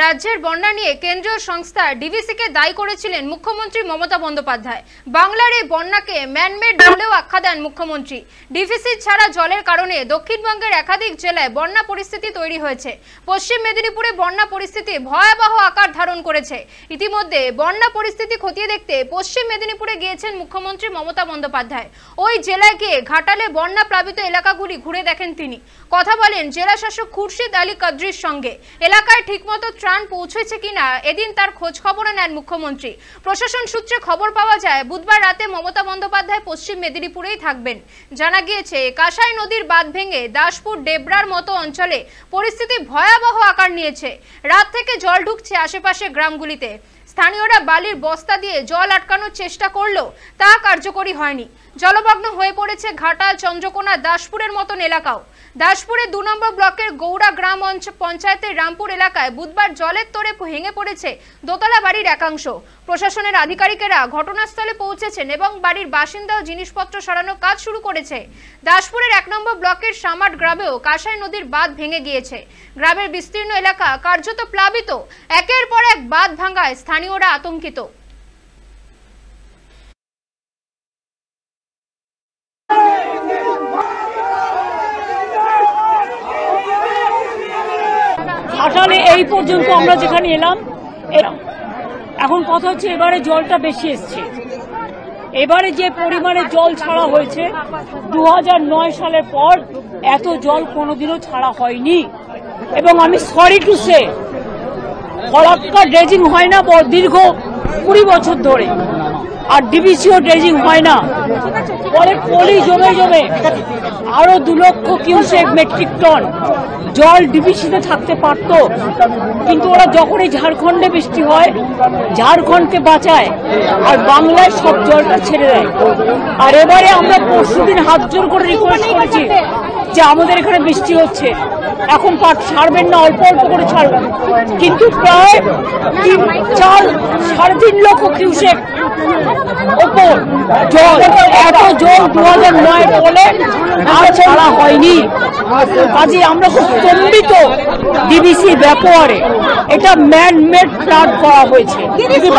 রাজ্যের বন্যা নিয়ে কেন্দ্রীয় সংস্থা ডিভিসিকে দায়ী করেছিলেন মুখ্যমন্ত্রী মমতা বন্দ্যোপাধ্যায়। বাংলার এই বন্যাকে ম্যানমেড বলেও আখ্যা দেন মুখ্যমন্ত্রী। ডিভিসি ছাড়া জলের কারণে দক্ষিণবঙ্গের একাধিক জেলায় বন্যা পরিস্থিতি তৈরি হয়েছে। পশ্চিম মেদিনীপুরে বন্যা পরিস্থিতি ভয়াবহ আকার ধারণ করেছে। ইতিমধ্যে বন্যা পরিস্থিতি খতিয়ে দেখতে পশ্চিম মেদিনীপুরে গিয়েছেন মুখ্যমন্ত্রী মমতা বন্দ্যোপাধ্যায়। ওই জেলায় গিয়ে ঘাটালে বন্যা প্লাবিত এলাকাগুলি ঘুরে দেখেন তিনি। কথা বলেন জেলা শাসক খুরশিদ আলী কাদরির সঙ্গে। এলাকায় ঠিকমতো ত্রাণ পৌঁছেছে কিনা এদিন তার খোঁজ খবর নেন মুখ্যমন্ত্রী। প্রশাসন সূত্রে খবর পাওয়া যায় বুধবার রাতে মমতা বন্দ্যোপাধ্যায় পশ্চিম মেদিনীপুরেই থাকবেন। জানা গিয়েছে কাঁসাই নদীর বাঁধ ভেঙে দাসপুর ডেবরার মতো অঞ্চলে পরিস্থিতি ভয়াবহ আকার নিয়েছে। রাত থেকে জল ঢুকছে আশেপাশে গ্রামগুলিতে। স্থানীয়রা বালির বস্তা দিয়ে জল আটকানোর চেষ্টা করলেও তা কার্যকরী হয়নি। জলমগ্ন হয়ে পড়েছে ঘাটাল, চন্দ্রকোনা, দাসপুরের মতন এলাকাও। দাসপুরে 2 নম্বর ব্লকের গৌড়া গ্রাম পঞ্চায়েতের রামপুর এলাকায় বুধবার জলের তোড়ে ভেঙে পড়েছে দোতলা বাড়ির একাংশ। প্রশাসনের আধিকারিকেরা ঘটনাস্থলে পৌঁছেছেন এবং বাড়ির বাসিন্দা ও জিনিসপত্র সরানোর কাজ শুরু করেছে। দাসপুরের 1 নম্বর ব্লকের সামাট গ্রামেও কাঁসাই নদীর বাঁধ ভেঙে গিয়েছে। গ্রামের বিস্তীর্ণ এলাকা কার্যত প্লাবিত। একের পর এক বাঁধ ভাঙায় স্থানীয়রা আতঙ্কিত। ঘাটালে এই পর্যন্ত আমরা যেখানে এলাম, এখন কথা হচ্ছে এবারে জলটা বেশি এসছে। এবারে যে পরিমাণে জল ছাড়া হয়েছে 2009 সালের পর এত জল কোনোদিনও ছাড়া হয়নি। এবং আমি sorry to say, Farakka dredging হয় না দীর্ঘ 20 বছর ধরে, আর ডিবিসিও ড্রেজিং হয় না। পরে পলি জমে জমে আরো 2 লক্ষ কিউসেক মেট্রিক টন জল ডিবিসিতে থাকতে পারত, কিন্তু ওরা যখনই ঝাড়খণ্ডে বৃষ্টি হয় ঝাড়খণ্ডকে বাঁচায় আর বাংলায় সব জলটা ছেড়ে দেয়। আর এবারে আমরা পরশুদিন হাত জোর করে রিকোয়েস্ট করেছি যে আমাদের এখানে বৃষ্টি হচ্ছে, এখন পাট ছাড়বেন না, অল্প অল্প করে ছাড়বেন, কিন্তু প্রায় 3-3.5 লক্ষ কিউসেক ওপর জল, এত জল 2009 বলে আর ছাড়া হয়নি। কাজে আমরা খুব স্তম্ভিত ডিবিসি ব্যবহারে। এটা ম্যানমেড ফ্লাড করা হয়েছে,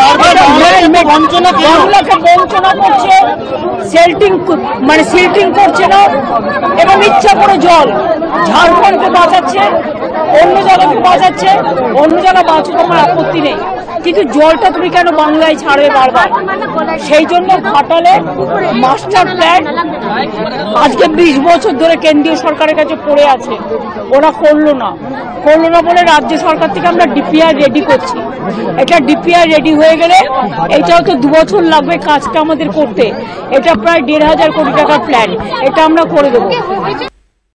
বাংলাকে বঞ্চনা করছে, সিল্টিং করছে না এবং ইচ্ছা করে জল ঝাড়খণ্ডকে বাঁচাচ্ছে, অন্য জায়গাকে বাঁচাচ্ছে। অন্য জায়গা বাঁচুক, আমার আপত্তি নেই, কিন্তু জলটা তুমি কেন বাংলায় ছাড়বে বারবার? সেই জন্য ঘাটালে মাস্টার প্ল্যান আজকে 20 বছর ধরে কেন্দ্রীয় সরকারের কাছে পড়ে আছে, ওরা করলো না বলে রাজ্য সরকার থেকে আমরা ডিপিআর রেডি করছি। এটা ডিপিআর রেডি হয়ে গেলে এটাও তো 2 বছর লাগবে কাজটা আমাদের করতে। এটা প্রায় 1,500 কোটি টাকার প্ল্যান, এটা আমরা করে দেবো।